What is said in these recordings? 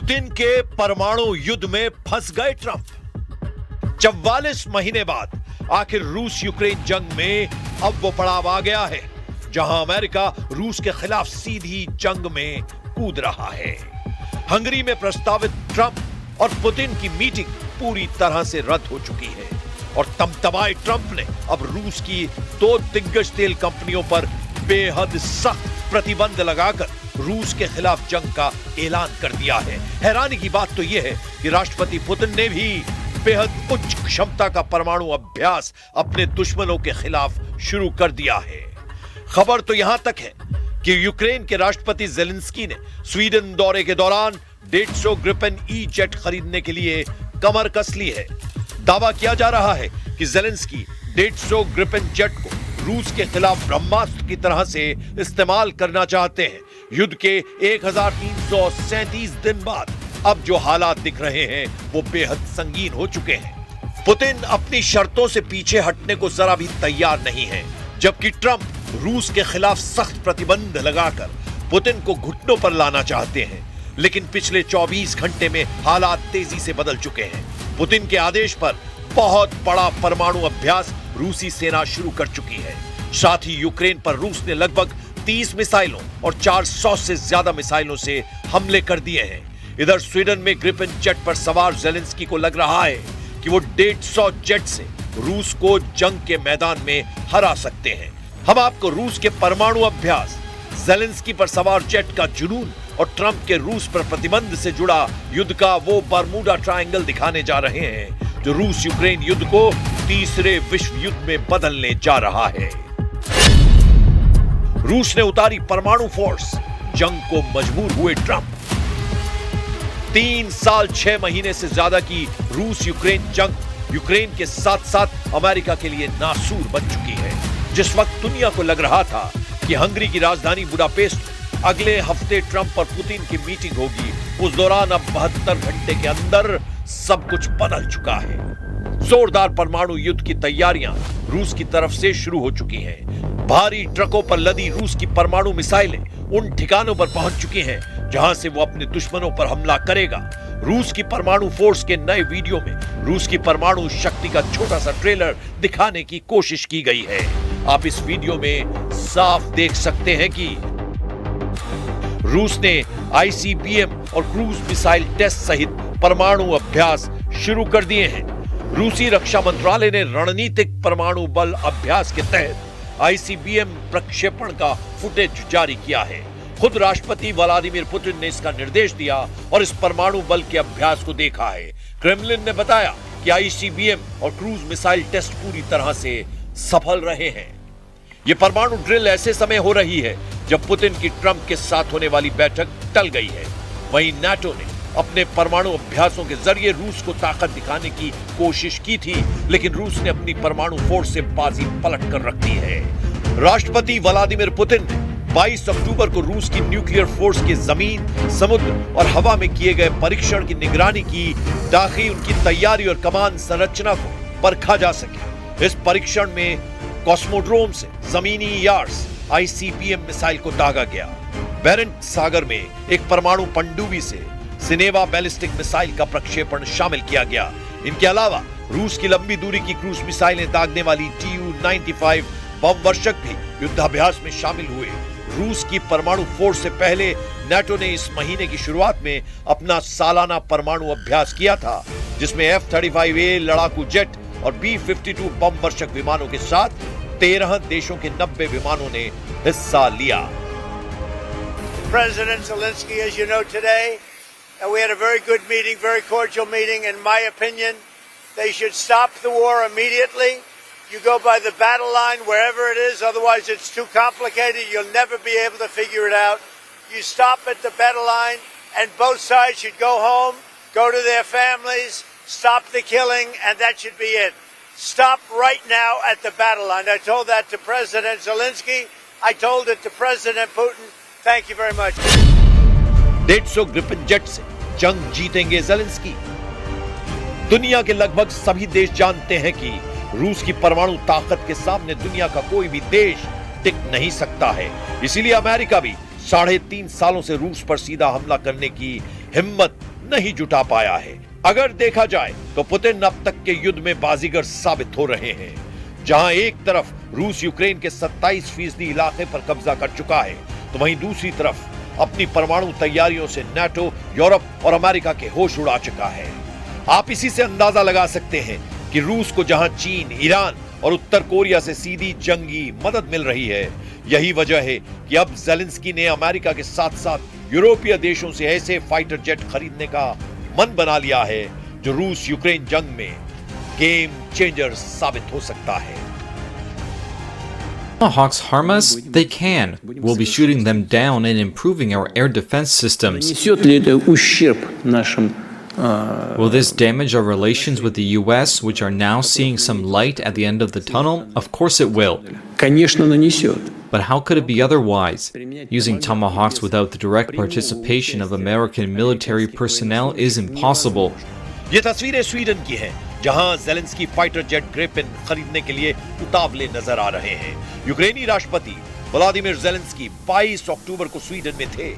Putin के परमाणु युद्ध में फंस गए ट्रंप। 44 महीने बाद आखिर रूस यूक्रेन जंग में अब वो पड़ाव आ गया है जहां अमेरिका रूस के खिलाफ सीधी जंग में कूद रहा है। हंगरी में प्रस्तावित ट्रंप और पुतिन की मीटिंग पूरी तरह से रद्द हो चुकी है और तमतमाए ट्रंप ने अब रूस की 2 दिग्गज तेल कंपनियों पर बेहद सख्त प्रतिबंध लगाकर रूस के खिलाफ जंग का ऐलान कर दिया है। हैरानी की बात तो यह है कि राष्ट्रपति पुतिन ने भी बेहद उच्च क्षमता का परमाणु अभ्यास अपने दुश्मनों के खिलाफ शुरू कर दिया है। खबर तो यहां तक है कि यूक्रेन के राष्ट्रपति ज़ेलेंस्की ने स्वीडन दौरे के दौरान 150 ग्रिपेन ई जेट खरीदने के लिए कमर कस ली है। दावा किया जा रहा है कि ज़ेलेंस्की 150 ग्रिपेन जेट को रूस के खिलाफ ब्रह्मास्त्र की तरह से इस्तेमाल करना चाहते हैं। युद्ध के 1337 दिन बाद अब जो हालात दिख रहे हैं वो बेहद संगीन हो चुके हैं। पुतिन अपनी शर्तों से पीछे हटने को जरा भी तैयार नहीं है, जबकि ट्रंप रूस के खिलाफ सख्त प्रतिबंध लगाकर पुतिन को घुटनों पर लाना चाहते हैं। लेकिन पिछले 24 घंटे में हालात तेजी से बदल चुके हैं। पुतिन के आदेश पर बहुत बड़ा परमाणु अभ्यास रूसी सेना शुरू कर चुकी है। साथ ही यूक्रेन पर रूस ने लगभग 30 मिसाइलों और 400 से ज्यादा मिसाइलों से हमले कर दिए हैं। इधर स्वीडन में ग्रिपेन जेट पर सवार ज़ेलेंस्की को लग रहा है कि वो 150 जेट से रूस को जंग के मैदान में हरा सकते हैं। हम आपको रूस के परमाणु अभ्यास, ज़ेलेंस्की पर सवार जेट का जुनून और ट्रंप के रूस पर प्रतिबंध से जुड़ा युद्ध का वो बरमूडा ट्रायंगल दिखाने जा रहे हैं जो रूस यूक्रेन युद्ध को तीसरे विश्व युद्ध में बदलने जा रहा है। रूस ने उतारी परमाणु फोर्स, जंग को मजबूर हुए ट्रंप। 3 साल 6 महीने से ज्यादा की रूस यूक्रेन जंग यूक्रेन के साथ साथ अमेरिका के लिए नासूर बन चुकी है। जिस वक्त दुनिया को लग रहा था कि हंगरी की राजधानी बुडापेस्ट में अगले हफ्ते ट्रंप और पुतिन की मीटिंग होगी, उस दौरान अब 72 घंटे के अंदर सब कुछ बदल चुका है। जोरदार परमाणु युद्ध की तैयारियां रूस की तरफ से शुरू हो चुकी हैं। भारी ट्रकों पर लदी रूस की परमाणु मिसाइलें उन ठिकानों पर पहुंच चुकी हैं जहां से वो अपने दुश्मनों पर हमला करेगा। रूस की परमाणु फोर्स के नए वीडियो में रूस की परमाणु शक्ति का छोटा सा ट्रेलर दिखाने की कोशिश की गई है। आप इस वीडियो में साफ देख सकते हैं कि रूस ने आईसीबीएम और क्रूज मिसाइल टेस्ट सहित परमाणु अभ्यास शुरू कर दिए हैं। रूसी रक्षा मंत्रालय ने रणनीतिक परमाणु बल अभ्यास के तहत आईसीबीएम प्रक्षेपण का फुटेज जारी किया है। खुद राष्ट्रपति व्लादिमीर पुतिन ने इसका निर्देश दिया और इस परमाणु बल के अभ्यास को देखा है। क्रेमलिन ने बताया कि आईसीबीएम और क्रूज मिसाइल टेस्ट पूरी तरह से सफल रहे हैं। यह परमाणु ड्रिल ऐसे समय हो रही है जब पुतिन की ट्रंप के साथ होने वाली बैठक टल गई है। वहीं नाटो ने अपने परमाणु अभ्यासों के जरिए रूस को ताकत दिखाने की कोशिश की थी, लेकिन रूस ने अपनी परमाणु फोर्स से बाजी पलट कर रख दी है। राष्ट्रपति व्लादिमीर पुतिन ने 22 अक्टूबर को रूस की न्यूक्लियर फोर्स के जमीन, समुद्र और हवा में किए गए परीक्षण की निगरानी की ताकि उनकी तैयारी और कमान संरचना को परखा जा सके। इस परीक्षण में कॉस्मोड्रोम से जमीनी यार्ड्स आईसीबीएम मिसाइल को दागा गया। बेरेंट सागर में एक परमाणु पनडुब्बी से सिनेवा बैलिस्टिक मिसाइल का प्रक्षेपण शामिल किया गया। इनके अलावा रूस की लंबी दूरी की क्रूज मिसाइलें दागने वाली TU-95 बम वर्षक भी युद्धाभ्यास में शामिल हुए। रूस की परमाणु फोर्स से पहले नाटो ने इस महीने की शुरुआत में अपना सालाना परमाणु अभ्यास किया था, जिसमें F-35A लड़ाकू जेट और B-52 बम वर्षक विमानों के साथ 13 देशों के 90 विमानों ने हिस्सा लिया। President Zelensky, as you know today, we had a very good meeting, very cordial meeting. In my opinion, they should stop the war immediately. You go by the battle line wherever it is, otherwise it's too complicated. You'll never be able to figure it out. You stop at the battle line and both sides should go home, go to their families, stop the killing, and that should be it. Stop right now at the battle line. I told that to President Zelensky. I told it to President Putin. Thank you very much. 150 Gripen jet से जंग जीतेंगे Zelensky. दुनिया के लगभग सभी देश जानते हैं कि रूस की परमाणु ताकत के सामने दुनिया का कोई भी देश टिक नहीं सकता है। इसीलिए अमेरिका भी 3.5 सालों से रूस पर सीधा हमला करने की हिम्मत नहीं जुटा पाया है। अगर देखा जाए तो पुतिन अब तक के युद्ध में बाजीगर साबित हो रहे हैं। जहां एक तरफ रूस यूक्रेन के 27% इलाके पर कब्जा कर चुका है, तो वहीं दूसरी तरफ अपनी परमाणु तैयारियों से नाटो, यूरोप और अमेरिका के होश उड़ा चुका है। आप इसी से अंदाजा लगा सकते हैं कि रूस को जहां चीन, ईरान और उत्तर कोरिया से सीधी जंगी मदद मिल रही है, यही वजह है कि अब ज़ेलेंस्की ने अमेरिका के साथ साथ यूरोपीय देशों से ऐसे फाइटर जेट खरीदने का मन बना लिया है जो रूस यूक्रेन जंग में गेम चेंजर साबित हो सकता है। Tomahawks harm us? They can. We'll be shooting them down and improving our air defense systems. Несет ли это ущерб нашим Will this damage our relations with the US, which are now seeing some light at the end of the tunnel? Of course it will. Конечно, нанесет. But how could it be otherwise? Using Tomahawks without the direct participation of American military personnel is impossible. ये तस्वीरें Sweden की हैं, जहां Zelensky fighter jet Gripen खरीदने के लिए उतावले नजर आ रहे हैं। यूक्रेनी राष्ट्रपति व्लादिमीर ज़ेलेंस्की 22 अक्टूबर को स्वीडन में थे,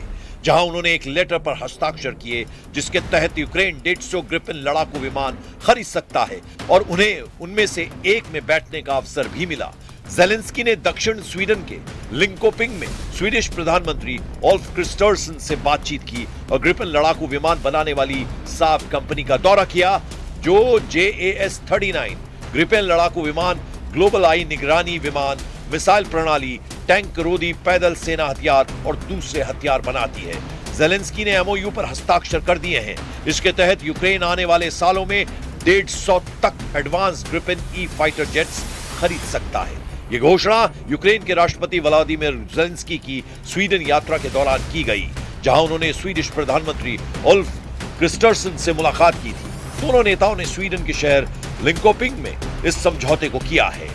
जहां उन्होंने एक लेटर पर हस्ताक्षर किए जिसके तहत यूक्रेन 150 ग्रिपेन लड़ाकू विमान खरीद सकता है और उन्हें उनमें से एक में बैठने का अवसर भी मिला। ज़ेलेंस्की ने दक्षिण स्वीडन के लिंकोपिंग में स्वीडिश प्रधानमंत्री ओल्फ क्रिस्टर्सन से बातचीत की और ग्रिपेन लड़ाकू विमान बनाने वाली साब कंपनी का दौरा किया, जो JAS 39 ग्रिपेन लड़ाकू विमान, ग्लोबल आई निगरानी विमान, मिसाइल प्रणाली, टैंक रोधी पैदल सेना हथियार और दूसरे हथियार बनाती है। ज़ेलेंस्की ने MOU पर हस्ताक्षर कर दिए हैं। इसके तहत यूक्रेन आने वाले सालों में 150 तक advance Gripen E fighter jets खरीद सकता है। ये घोषणा यूक्रेन के राष्ट्रपति व्लादिमीर ज़ेलेंस्की की स्वीडन यात्रा के दौरान की गई, जहां उन्होंने स्वीडिश प्रधानमंत्री ओल्फ क्रिस्टर्सन से मुलाकात की थी। दोनों नेताओं ने स्वीडन के शहर लिंकोपिंग में इस समझौते को किया है।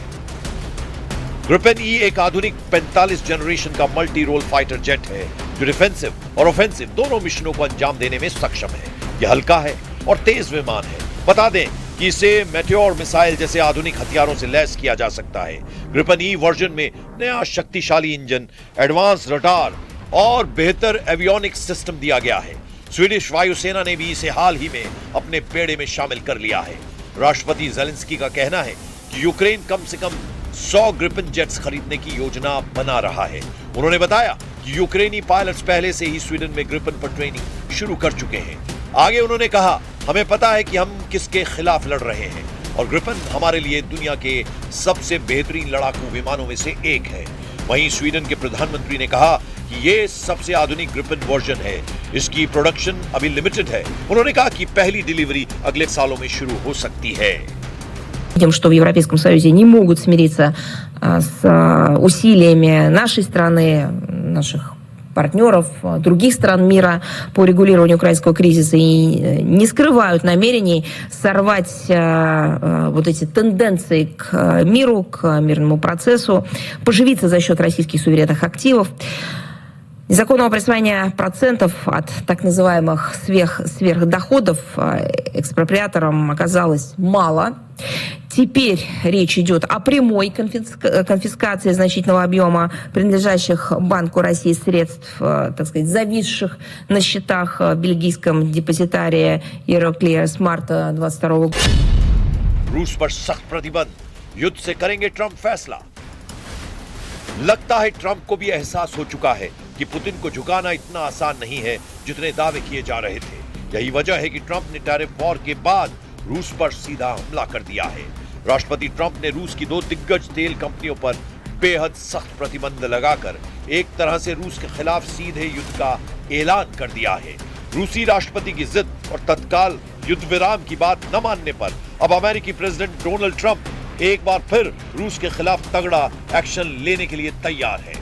ग्रिपेन ई एक आधुनिक 45 जनरेशन का मल्टी रोल फाइटर जेट है, जो डिफेंसिव और ऑफेंसिव दोनों मिशनों को अंजाम देने में सक्षम है। यह हल्का है और तेज विमान है। बता दें कि इसे मेटेओर मिसाइल जैसे आधुनिक हथियारों से लैस किया जा सकता है। ग्रिपेन ई वर्जन में नया शक्तिशाली इंजन, एडवांस रडार और बेहतर एवियोनिक्स सिस्टम दिया गया है। स्वीडिश वायुसेना ने भी इसे हाल ही में अपने बेड़े में शामिल कर लिया है। राष्ट्रपति ज़ेलेंस्की का कहना है कि यूक्रेन कम से कम 100 ग्रिपेन जेट्स खरीदने की योजना बना रहा है। उन्होंने बताया कि यूक्रेनी पायलट्स पहले से ही स्वीडन में ग्रिपेन पर ट्रेनिंग शुरू कर चुके हैं। आगे उन्होंने कहा, हमें पता है कि हम किसके खिलाफ लड़ रहे हैं और ग्रिपेन हमारे लिए दुनिया के सबसे बेहतरीन लड़ाकू विमानों में से एक है। वहीं स्वीडन के प्रधानमंत्री ने कहा कि ये सबसे आधुनिक ग्रिपेन वर्जन है। इसकी प्रोडक्शन अभी लिमिटेड है। उन्होंने कहा कि पहली डिलीवरी अगले सालों में शुरू हो सकती है। Видим, что в Европейском Союзе не могут смириться с усилиями нашей страны, наших партнеров, других стран мира по регулированию украинского кризиса и не скрывают намерений сорвать вот эти тенденции к миру, к мирному процессу, поживиться за счет российских суверенных активов. Незаконного присвоения процентов от так называемых сверхдоходов экспроприаторам оказалось мало. Теперь речь идет о прямой конфискации значительного объема принадлежащих Банку России средств, так сказать, зависших на счетах в бельгийском депозитарии Euroclear с марта 2022 года. रूस पर सख्त प्रतिबंध, युद्ध से करेंगे ट्रंप फैसला। लगता है ट्रंप को भी एहसास हो चुका है कि पुतिन को झुकाना इतना आसान नहीं है जितने दावे किए जा रहे थे। यही वजह है कि ट्रंप ने टैरिफ वॉर के बाद रूस पर सीधा हमला कर दिया है। राष्ट्रपति ट्रंप ने रूस की 2 दिग्गज तेल कंपनियों पर बेहद सख्त प्रतिबंध लगाकर एक तरह से रूस के खिलाफ सीधे युद्ध का ऐलान कर दिया है। रूसी राष्ट्रपति की जिद और तत्काल युद्ध विराम की बात न मानने पर अब अमेरिकी प्रेसिडेंट डोनाल्ड ट्रंप एक बार फिर रूस के खिलाफ तगड़ा एक्शन लेने के लिए तैयार है।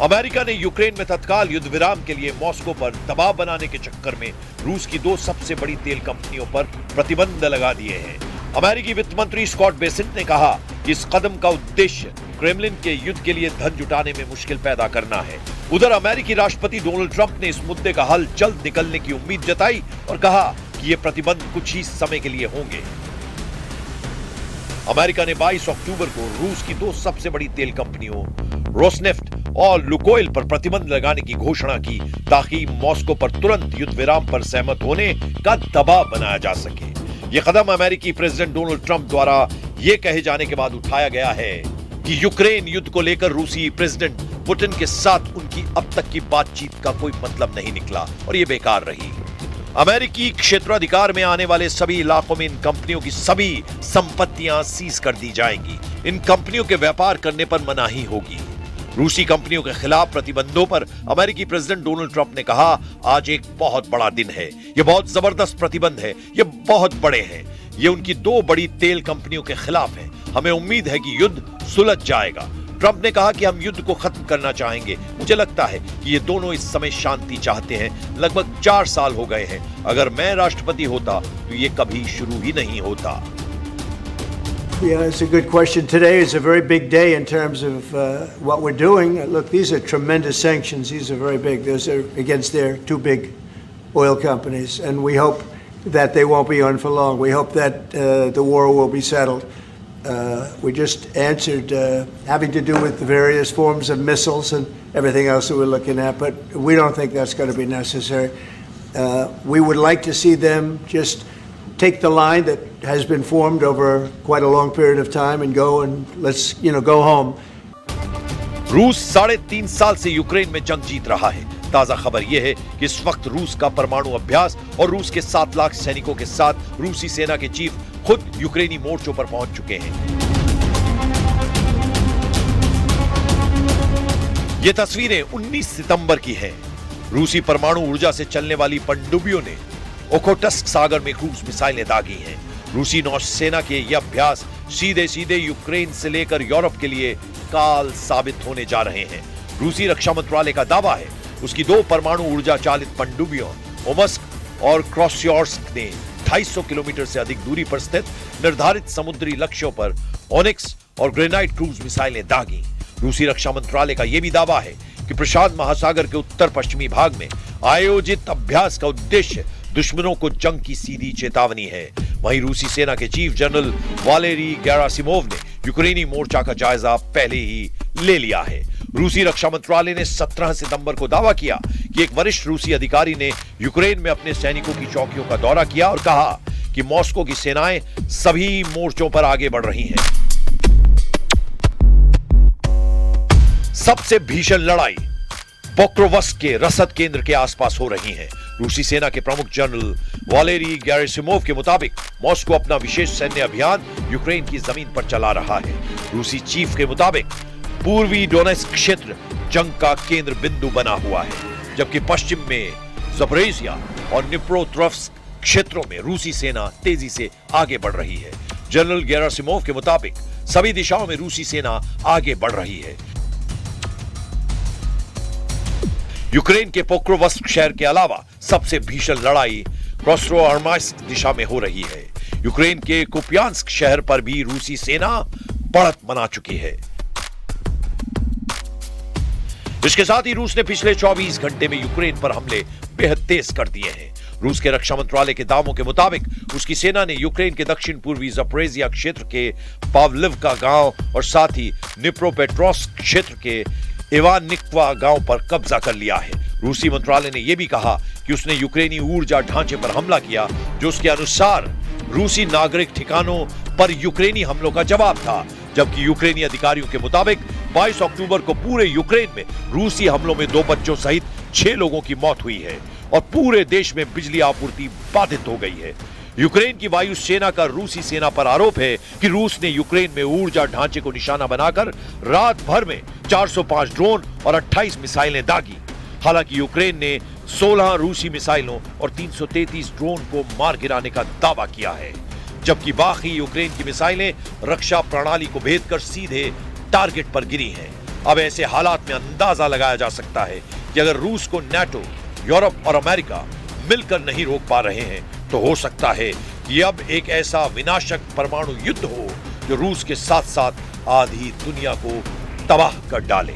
अमेरिका ने यूक्रेन में तत्काल युद्ध विराम के लिए मॉस्को पर दबाव बनाने के चक्कर में रूस की 2 सबसे बड़ी तेल कंपनियों पर प्रतिबंध लगा दिए हैं। अमेरिकी वित्त मंत्री स्कॉट बेसेंट ने कहा कि इस कदम का उद्देश्य क्रेमलिन के युद्ध के लिए धन जुटाने में मुश्किल पैदा करना है। उधर अमेरिकी राष्ट्रपति डोनाल्ड ट्रंप ने इस मुद्दे का हल जल्द निकलने की उम्मीद जताई और कहा कि ये प्रतिबंध कुछ ही समय के लिए होंगे। अमेरिका ने 22 अक्टूबर को रूस की 2 सबसे बड़ी तेल कंपनियों रोसनेफ्ट और लुकोइल पर प्रतिबंध लगाने की घोषणा की ताकि मॉस्को पर तुरंत युद्ध विराम पर सहमत होने का दबाव बनाया जा सके। यह कदम अमेरिकी प्रेसिडेंट डोनाल्ड ट्रंप द्वारा यह कहे जाने के बाद उठाया गया है कि यूक्रेन युद्ध को लेकर रूसी प्रेसिडेंट पुतिन के साथ उनकी अब तक की बातचीत का कोई मतलब नहीं निकला और यह बेकार रही। अमेरिकी क्षेत्राधिकार में आने वाले सभी इलाकों में इन कंपनियों की सभी संपत्तियां सीज कर दी जाएंगी। इन कंपनियों के व्यापार करने पर मनाही होगी। रूसी कंपनियों के खिलाफ प्रतिबंधों पर अमेरिकी प्रेसिडेंट डोनाल्ड ट्रंप ने कहा, आज एक बहुत बड़ा दिन है, यह बहुत जबरदस्त प्रतिबंध है, यह बहुत बड़े हैं, ये उनकी दो बड़ी तेल कंपनियों के खिलाफ है। हमें उम्मीद है कि युद्ध सुलझ जाएगा। ट्रंप ने कहा कि हम युद्ध को खत्म करना चाहेंगे। मुझे लगता है कि ये दोनों इस समय शांति चाहते हैं। लगभग 4 साल हो गए हैं। अगर मैं राष्ट्रपति होता तो ये कभी शुरू ही नहीं होता। Yeah, it's a good question. Today is a very big day in terms of what we're doing. Look, these are tremendous sanctions. These are very big. Those are against their two big oil companies, and we hope that they won't be on for long. We hope that the war will be settled. We just answered having to do with the various forms of missiles and everything else that we're looking at, but we don't think that's going to be necessary. We would like to see them just take the line that has been formed over quite a long period of time and go and let's, go home. रूस 3.5 साल से Ukraine में जंग जीत रहा है। ताजा खबर यह है कि इस वक्त रूस का परमाणु अभ्यास और रूस के 7 लाख सैनिकों के साथ रूसी सेना के चीफ खुद यूक्रेनी मोर्चों पर पहुंच चुके हैं। ये तस्वीरें 19 सितंबर की हैं। रूसी परमाणु ऊर्जा से चलने वाली पनडुब्बियों ने ओखोटस्क सागर में क्रूज मिसाइलें दागी हैं। रूसी नौसेना के ये अभ्यास सीधे यूक्रेन से लेकर यूरोप के लिए काल साबित होने जा रहे हैं। रूसी रक्षा मंत्रालय का दावा है उसकी 2 परमाणु ऊर्जा चालित पनडुब्बियों ओमस्क और क्रोस्योर्स्क ने 250 किलोमीटर से अधिक दूरी पर स्थित निर्धारित समुद्री लक्ष्यों पर ओनिक्स और ग्रेनाइट क्रूज मिसाइलें दागी। रूसी रक्षा मंत्रालय का यह भी दावा है कि प्रशांत महासागर के उत्तर पश्चिमी भाग में आयोजित अभ्यास का उद्देश्य दुश्मनों को जंग की सीधी चेतावनी है। वहीं रूसी सेना के चीफ जनरल वालेरी गेरासिमोव ने यूक्रेनी मोर्चा का जायजा पहले ही ले लिया है। रूसी रक्षा मंत्रालय ने 17 सितंबर को दावा किया कि एक वरिष्ठ रूसी अधिकारी ने यूक्रेन में अपने सैनिकों की चौकियों का दौरा किया और कहा कि मॉस्को की सेनाएं सभी मोर्चों पर आगे बढ़ रही हैं। सबसे भीषण लड़ाई पोक्रोवस्क के रसद केंद्र के आसपास हो रही है। रूसी सेना के प्रमुख जनरल वालेरी गेरासिमोव के मुताबिक मॉस्को अपना विशेष सैन्य अभियान यूक्रेन की जमीन पर चला रहा है। रूसी चीफ के मुताबिक पूर्वी डोनेस्क क्षेत्र जंग का केंद्र बिंदु बना हुआ है, जबकि पश्चिम में ज़पोरिज़िया और निप्रोपेट्रोव्स्क क्षेत्रों में रूसी सेना तेजी से आगे बढ़ रही है। जनरल गेरासिमोव के मुताबिक सभी दिशाओं में रूसी सेना आगे बढ़ रही है। यूक्रेन के पोक्रोवस्क शहर के अलावा सबसे भीषण लड़ाई क्रोस्रोआर्मास्क दिशा में हो रही है। यूक्रेन के कुपियांस्क शहर पर भी रूसी सेना बढ़त बना चुकी है। इसके साथ ही रूस ने पिछले 24 घंटे में यूक्रेन पर हमले बेहद तेज कर दिए हैं। रूस के रक्षा मंत्रालय के दावों के मुताबिक उसकी सेना ने यूक्रेन के दक्षिण पूर्वी ज़पोरिज़िया क्षेत्र के पावलिवका गांव और साथ ही निप्रोपेट्रोव्स्क क्षेत्र के इवानिक्वा गांव पर कब्जा कर लिया है। रूसी मंत्रालय ने यह भी कहा कि उसने यूक्रेनी ऊर्जा ढांचे पर हमला किया, जो उसके अनुसार रूसी नागरिक ठिकानों पर यूक्रेनी हमलों का जवाब था, जबकि यूक्रेनी अधिकारियों के मुताबिक 22 अक्टूबर को पूरे यूक्रेन में रूसी हमलों में 2 बच्चों सहित 6 लोगों की मौत हुई है और पूरे देश में बिजली आपूर्ति बाधित हो गई है। यूक्रेन की वायु सेना का रूसी सेना पर आरोप है कि रूस ने यूक्रेन में ऊर्जा ढांचे को निशाना बनाकर रात भर में 405 ड्रोन और 28 मिसाइलें दागी। हालांकि यूक्रेन ने 16 रूसी मिसाइलों और 333 ड्रोन को मार गिराने का दावा किया है, जबकि बाकी यूक्रेन की मिसाइलें रक्षा प्रणाली को भेदकर सीधे टारगेट पर गिरी हैं। अब ऐसे हालात में अंदाजा लगाया जा सकता है कि अगर रूस को नाटो, यूरोप और अमेरिका मिलकर नहीं रोक पा रहे हैं तो हो सकता है कि अब एक ऐसा विनाशक परमाणु युद्ध हो जो रूस के साथ साथ आधी दुनिया को तबाह कर डाले।